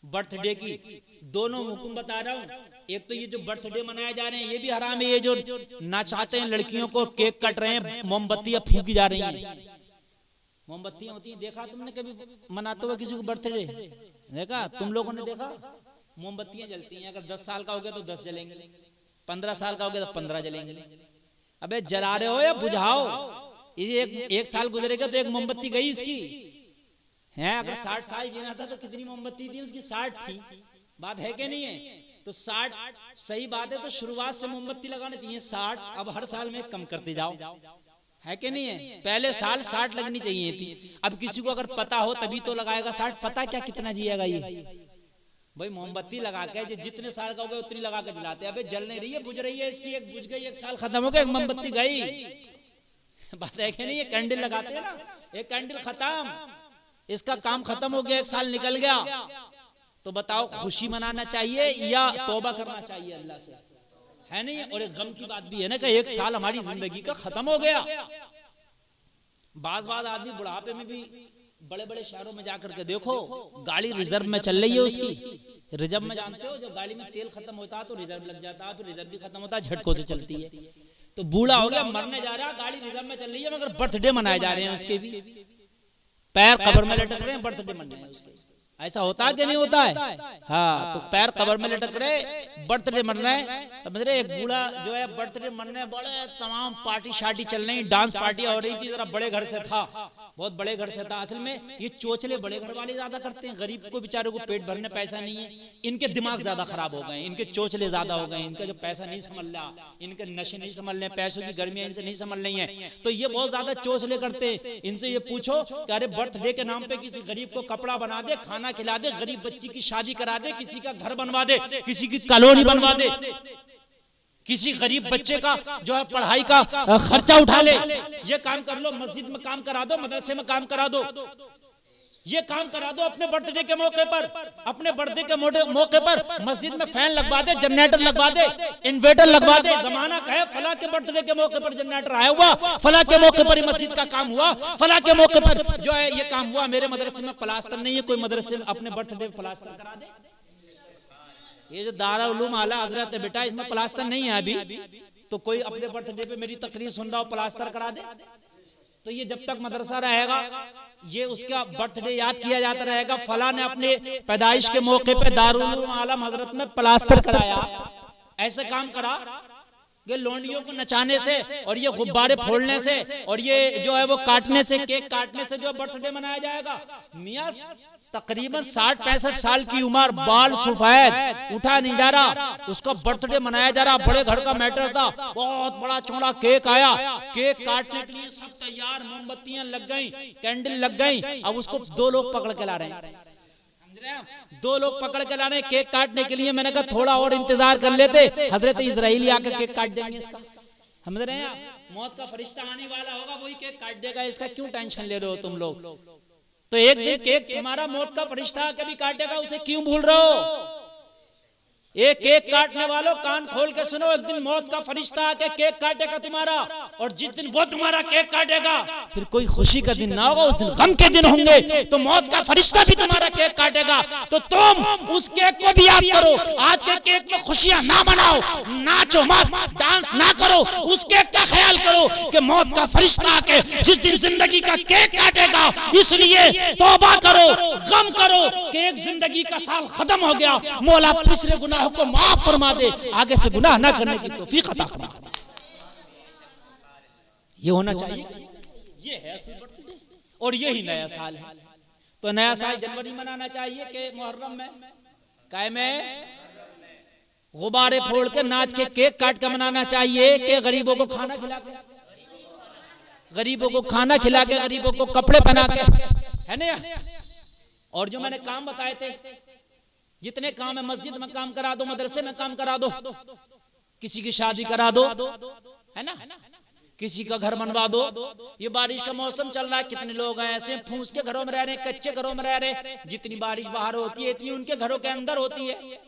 Birthday की दोनों हुक्म बता रहा हूँ। एक तो ये जो बर्थडे मनाए जा रहे हैं ये भी हराम है। ये जो नाचाते हैं लड़कियों को, केक कट रहे हैं, मोमबत्तियां फूकी जा रही हैं। मोमबत्तियां होती हैं, देखा तुमने कभी मनाते हुए किसी को बर्थडे? देखा तुम लोगों ने देखा? मोमबत्तियां जलती हैं। अगर 10 साल का हो गया तो 10 जलेंगे, 15 साल का हो गया तो 15 जलेंगे। अबे जला रहे हो या बुझाओ? ये एक साल गुजरेगा तो एक मोमबत्ती गई इसकी है। अगर 60 साल जीना था तो कितनी मोमबत्ती थी उसकी? 60 थी। बात है कि नहीं है? तो 60 सही बात है। तो शुरुआत से मोमबत्ती लगाना चाहिए 60। अब हर साल में कम करते जाओ, है कि नहीं है? पहले साल 60 लगनी चाहिए थी। अब किसी को अगर पता हो तभी तो लगाएगा 60। पता क्या कितना जिएगा ये भाई? मोमबत्ती लगा के जितने साल का हो गया उतनी लगा के जलाते हैं। अबे जल नहीं रही है, बुझ रही है। इसकी एक बुझ गई, एक साल खत्म हो गया, एक मोमबत्ती गई। बात है कि नहीं? ये कैंडल लगाते हैं ना, एक कैंडल खत्म, इसका काम खत्म हो गया, एक साल निकल गया। तो बताओ खुशी मनाना चाहिए या तौबा करना चाहिए अल्लाह से? है नहीं? और एक गम की बात भी है ना कि एक साल हमारी जिंदगी का खत्म हो गया। बाज आदमी बुढ़ापे में भी बड़े बड़े शहरों में जाकर के देखो, गाड़ी रिजर्व में चल रही है उसकी। रिजर्व में जानते हो जब गाड़ी में तेल खत्म होता है तो रिजर्व लग जाता है, फिर रिजर्व भी खत्म होता है, झटकों से चलती है। तो बूढ़ा हो गया, मरने जा रहा है, गाड़ी रिजर्व में चल रही है, मगर बर्थडे मनाए जा रहे हैं उसके भी। पैर कब्र में लटक रहे हैं, बर्थडे मन रहे हैं उसके। ऐसा होता है कि नहीं होता है? हाँ, तो पैर कब्र में लटक रहे, बर्थडे मन रहे हैं। समझ रहे? एक बूढ़ा जो है बर्थडे मन रहे, बड़े तमाम पार्टी शार्टी चल रही, डांस पार्टी हो रही थी। जरा बड़े घर से था, बहुत बड़े घर से था। असल में ये चोचले बड़े घर वाले ज्यादा करते हैं, गरीब को बेचारों को पेट भरने पैसा नहीं है। इनके दिमाग ज्यादा खराब हो गए, इनके चोचले ज्यादा हो गए, इनका जो पैसा नहीं समझ रहा, इनके नशे नहीं समझ रहे, पैसों की गर्मियां इनसे नहीं समझ रही है, तो ये बहुत ज्यादा चोचले करते हैं। इनसे ये पूछो कि अरे बर्थडे के नाम पे किसी गरीब को कपड़ा बना दे, खाना खिला दे, गरीब बच्ची की शादी करा दे, किसी का घर बनवा दे, किसी की कॉलोनी बनवा दे, किसी गरीब बच्चे का जो है पढ़ाई का खर्चा उठा ले। ये काम कर लो, मस्जिद में काम करा दो, मदरसे में काम करा दो, ये काम करा दो अपने बर्थडे के मौके पर। अपने बर्थडे के मौके पर मस्जिद में फैन लगवा दे, जनरेटर लगवा दे, इन्वर्टर लगवा दे। जमाना कहे फला के बर्थडे के मौके पर जनरेटर आया हुआ, फला के मौके पर मस्जिद का काम हुआ, फला के मौके पर जो है ये काम हुआ। मेरे मदरसे में प्लास्टर नहीं है, कोई मदरसे में अपने बर्थडे में प्लास्टर करा दे। ये जो दारुल उलूम आला हजरत है बेटा, इसमें प्लास्टर नहीं है अभी, तो कोई अपने बर्थडे पे मेरी तकरीर सुन रहा हो प्लास्टर करा दे। तो ये जब तक मदरसा रहेगा ये उसका बर्थडे याद किया जाता रहेगा, फला ने अपने पैदाइश के मौके पे दारुल उलूम आला हजरत में प्लास्टर कराया। ऐसे काम करा ये लोंडियों को नचाने से और ये गुब्बारे फोड़ने से और ये जो है वो काटने से, केक काटने से जो बर्थडे मनाया जाएगा। मियां तकरीबन 60-65 साल की उम्र, बाल सफेद, उठा नहीं जा रहा, उसका बर्थडे मनाया जा रहा। बड़े घर का मैटर था, बहुत बड़ा चौड़ा केक आया, केक काटने के लिए सब तैयार, मोमबत्तियां लग गई, कैंडल लग गई। अब उसको 2 लोग पकड़ के ला रहे हैं, 2 लोग पकड़ के ला रहे हैं केक काटने के लिए। मैंने कहा थोड़ा और इंतजार कर लेते, हजरत इजराइली आकर केक काट देंगे इसका। समझ रहे हैं? मौत का फरिश्ता आने वाला होगा, वही केक काट देगा, इसका क्यों टेंशन ले रहे हो तुम लोग? तो एक दिन केक तुम्हारा मौत का फरिश्ता कभी काटेगा, उसे क्यों भूल रहे हो? एक केक काटने वालों कान खोल के सुनो, एक दिन मौत का फरिश्ता आके केक काटेगा तुम्हारा, और जिस दिन वो तुम्हारा केक काटेगा फिर कोई खुशी का दिन ना होगा, उस दिन गम के दिन होंगे। तो मौत का फरिश्ता भी तुम्हारा केक काटेगा, तो तुम उस केक को भी याद करो। आज के केक में खुशियां ना मनाओ, नाचो मत, डांस ना करो, उस केक का ख्याल करो कि मौत का फरिश्ता आके जिस दिन जिंदगी का केक काटेगा। इसलिए तौबा करो, गम करो कि एक जिंदगी का साल खत्म हो गया, मौला पिछले गुनाहों को माफ फरमा दे, आगे से गुनाह ना करने की तौफीक अता फरमा दे। ये होना चाहिए, ये है असल बर्थडे, और यही नया साल है। तो नया साल जनवरी मनाना चाहिए कि मुहर्रम में? काय में गुब्बारे फोड़ के, नाच के, केक काट के मनाना चाहिए कि गरीबों को खाना खिला के, गरीबों को खाना खिला के, गरीबों को कपड़े पहना के, है ना? और जो मैंने काम बताए थे, जितने काम है, मस्जिद में काम करा दो, मदरसे में काम करा दो, किसी की शादी करा दो, है ना, किसी का घर बनवा दो। ये बारिश का मौसम चल रहा है, कितने लोग हैं ऐसे फूस के घरों में रह रहे हैं, कच्चे घरों में रह रहे हैं। जितनी बारिश बाहर होती है इतनी उनके घरों के अंदर होती है,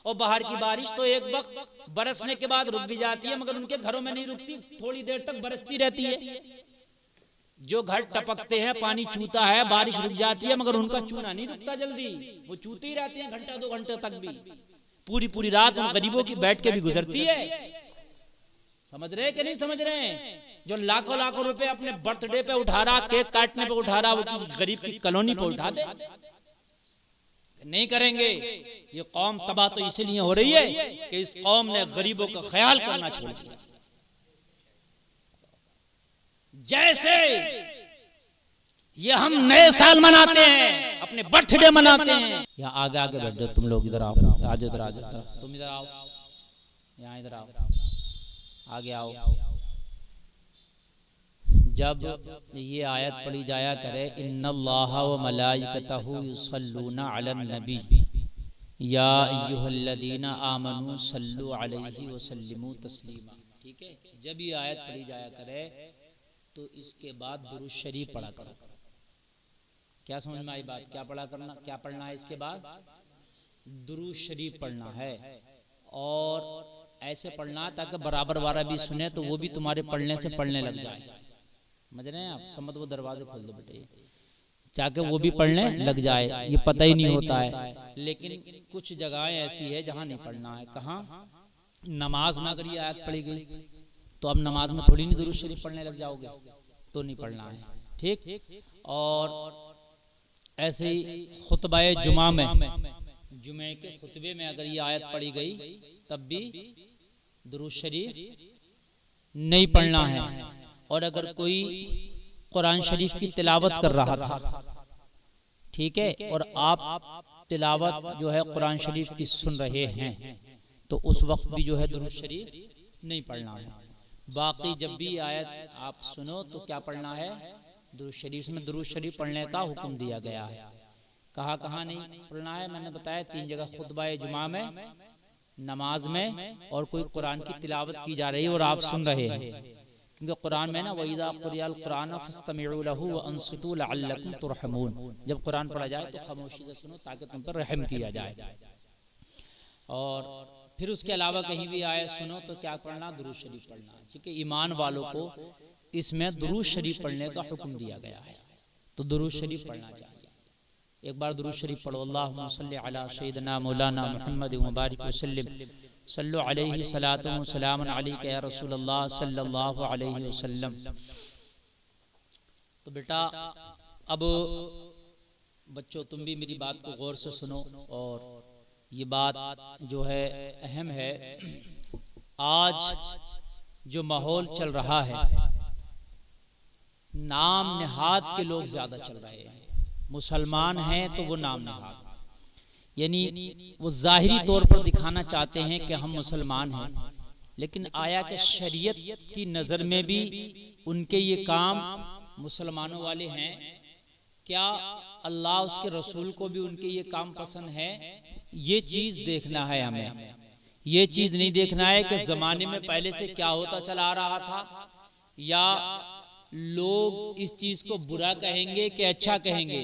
और बाहर की बारिश तो एक वक्त बरसने के बाद रुक भी जाती है, मगर उनके घरों में नहीं रुकती, थोड़ी देर तक बरसती रहती है। जो घर टपकते हैं, पानी चूता है, बारिश रुक जाती है, मगर उनका चूना नहीं रुकता जल्दी, वो चूते ही रहते हैं घंटा 2 घंटे तक भी। पूरी पूरी रात उन गरीबों की बैठ के भी गुजरती है। समझ रहे कि नहीं समझ रहे हैं? जो लाखों लाखों रुपए अपने बर्थडे पे उठा रहा, केक काटने पे उठा रहा, वो किसी गरीब की कॉलोनी पे उठा दे? नहीं करेंगे। ये कौम तबाह तो इसलिए हो रही है कि इस कौम ने गरीबों का ख्याल करना छोड़ दिया। जैसे ये हम नए साल मनाते हैं, अपने बर्थडे मनाते हैं। यहाँ आगे आगे बैठ जाओ तुम लोग, इधर आओ, आज इधर आ जाओ, तुम इधर आओ, यहाँ इधर आओ, आगे आओ। जब ये आयत पढ़ी जाया करे, इन्नल्लाहा व मलाइकतहु युसल्लूना अलन नबी या अय्युहल्लज़ीना आमनू सल्लु अलैहि व सल्लिमू तस्लीमा। ठीक है, जब ये आयत पढ़ी जाया करे तो इसके बाद दुरूद शरीफ पढ़ा करो। क्या समझ में आई बात? क्या पढ़ना है इसके बाद? दुरूद शरीफ पढ़ना है। और ऐसे पढ़ना ताकि बराबर वाला भी सुने तो वो भी तुम्हारे पढ़ने से पढ़ने लग जाए। समझ रहे हैं आप? समझ, वो दरवाजे खोल दो बेटे, जाके वो भी पढ़ने लग जाए। ये पता ही नहीं होता है। लेकिन कुछ जगहें ऐसी है जहाँ नहीं पढ़ना है। कहाँ? नमाज में अगर ये आयत पढ़ी गई तो अब नमाज में थोड़ी नहीं दुरूद शरीफ पढ़ने लग जाओगे, तो नहीं पढ़ना है। ठीक। और ऐसे ही खुतबाए जुमा में, जुमे के खुतबे में अगर ये आयत पढ़ी गई तब भी दुरूद शरीफ नहीं पढ़ना है। और अगर कोई कुरान शरीफ की तिलावत कर रहा था, ठीक है, और आप तिलावत जो है कुरान शरीफ की सुन रहे हैं, तो उस वक्त भी जो है दुरूद शरीफ नहीं पढ़ना है। बाकी जब भी आयत आप सुनो तो क्या पढ़ना है? दुरूद शरीफ। में दुरूद शरीफ पढ़ने का हुक्म दिया गया है। कहाँ कहाँ नहीं पढ़ना है मैंने बताया, 3 जगह, खुतबाए जुमा में, नमाज में, और कोई कुरान की तिलावत की जा रही है और आप सुन रहे हैं। क्योंकि कुरान में ना, वइज़ा क़ुरिअल क़ुरान फस्तमिऊ लहू व अंसितू लअल्लकुम तुरहमून, जब कुरान पढ़ा जाए तो खामोशी से सुनो ताकि तुम पर रहम किया जाए। और फिर उसके अलावा कहीं भी आए सुनो तो क्या पढ़ना? दुरूद शरीफ पढ़ना। ठीक है, ईमान वालों को इसमें दुरूद शरीफ पढ़ने का हुक्म दिया गया है, तो दुरूद शरीफ पढ़ना चाहिए। एक बार दुरूद शरीफ पढ़ो। अल्लाहुम्मा सल्लि अला सय्यिदिना मौलाना मुहम्मद व बारिक वसल्लिम सल्लु अलैहि सलातु व सलामुन अलैका या रसूलल्लाह सल्लल्लाहु अलैहि वसल्लम। तो बेटा अब बच्चों तुम भी मेरी बात को गौर से सुनो, और ये बात जो है अहम है। आज जो माहौल चल रहा है, नाम निहाद के लोग ज्यादा चल रहे हैं। मुसलमान हैं तो वो नाम निहाद, यानी वो जाहिरी तौर पर दिखाना चाहते हैं कि हम मुसलमान हैं, लेकिन आया कि शरीयत की नजर में भी उनके ये काम मुसलमानों वाले हैं क्या? अल्लाह उसके रसूल को भी उनके ये काम पसंद है? ये चीज देखना है हमें। ये चीज नहीं देखना है कि जमाने में पहले से क्या होता चला आ रहा था, या लोग इस चीज को बुरा कहेंगे कि अच्छा कहेंगे।